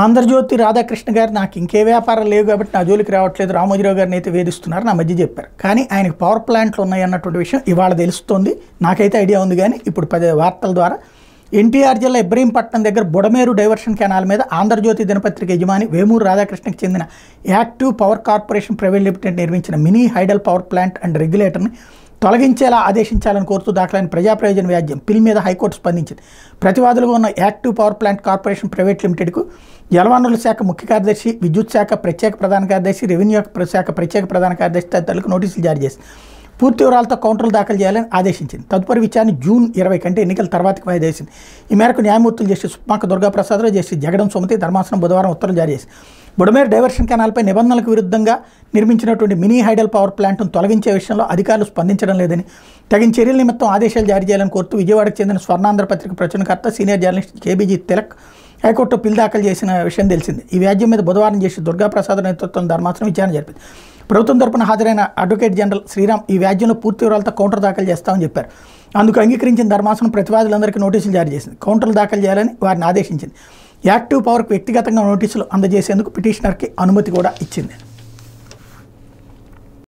ఆంధ్రజ్యోతి రాధాకృష్ణ గారు నాకు ఇంకే వ్యాపారం లేవు కాబట్టి నా జోలికి రావట్లేదు, రామోజీరావు గారిని అయితే వేధిస్తున్నారు నా మధ్య చెప్పారు. కానీ ఆయనకు పవర్ ప్లాంట్లు ఉన్నాయి అన్నటువంటి విషయం ఇవాళ తెలుస్తోంది. నాకైతే ఐడియా ఉంది, కానీ ఇప్పుడు వార్తల ద్వారా ఎన్టీఆర్ జిల్లా ఇబ్రహీంపట్నం దగ్గర బుడమేరు డైవర్షన్ కెనాల్ మీద ఆంధ్రజ్యోతి దినపత్రిక యజమాని వేమూరు రాధాకృష్ణకి చెందిన Active Power Corporation Private Limited నిర్మించిన mini hydel power plant and రెగ్యులేటర్ని తొలగించేలా ఆదేశించాలని కోరుతూ దాఖలైన ప్రజా ప్రయోజన వ్యాజ్యం పిల్ మీద హైకోర్టు స్పందించింది. ప్రతివాదులుగా ఉన్న active power plant corporation private లిమిటెడ్కు జలవనరుల శాఖ ముఖ్య కార్యదర్శి, విద్యుత్ శాఖ ప్రత్యేక ప్రధాన కార్యదర్శి, రెవెన్యూ శాఖ ప్రత్యేక ప్రధాన కార్యదర్శి తదితరులకు నోటీసులు జారీ చేసింది. పూర్తి వివరాలతో కౌంటర్లు దాఖలు చేయాలని ఆదేశించింది. తదుపరి విచారణ జూన్ 20 కంటే ఎన్నికల తర్వాతకి వాయిదా వేసింది. ఈ మేరకు న్యాయమూర్తులు జస్టిస్ సుప్మాక దుర్గాప్రసాదరావు, జస్టిస్ జగడం సుమతి ధర్మాసనం బుధవారం ఉత్తర్వులు జారీ చేసింది. బుడమేరు డైవర్షన్ కెనాల్పై నిబంధనలకు విరుద్ధంగా నిర్మించినటువంటి మినీ హైడల్ పవర్ ప్లాంట్ను తొలగించే విషయంలో అధికారులు స్పందించడం లేదని, తగిన చర్యల నిమిత్తం ఆదేశాలు జారీ చేయాలని కోరుతూ విజయవాడకు చెందిన స్వర్ణాంధ్ర పత్రిక ప్రచురణకర్త సీనియర్ జర్నలిస్ట్ కేబీజీ తిలక్ హైకోర్టులో పిల్ దాఖలు చేసిన విషయం తెలిసింది. ఈ వ్యాజ్యం మీద బుధవారం జస్టిస్ దుర్గాప్రసాద్ నేతృత్వం ధర్మాసనం విచారణ జరిపింది. ప్రభుత్వం తరపున హాజరైన అడ్వకేట్ జనరల్ శ్రీరామ్ ఈ వ్యాజ్యంలో పూర్తి వివరాలతో కౌంటర్ దాఖలు చేస్తామని చెప్పారు. అందుకు అంగీకరించిన ధర్మాసనం ప్రతివాదులందరికీ నోటీసులు జారీ చేసింది. కౌంటర్లు దాఖలు చేయాలని వారిని ఆదేశించింది. యాక్టివ్ పవర్కు వ్యక్తిగతంగా నోటీసులు అందజేసేందుకు పిటిషనర్కి అనుమతి కూడా ఇచ్చింది.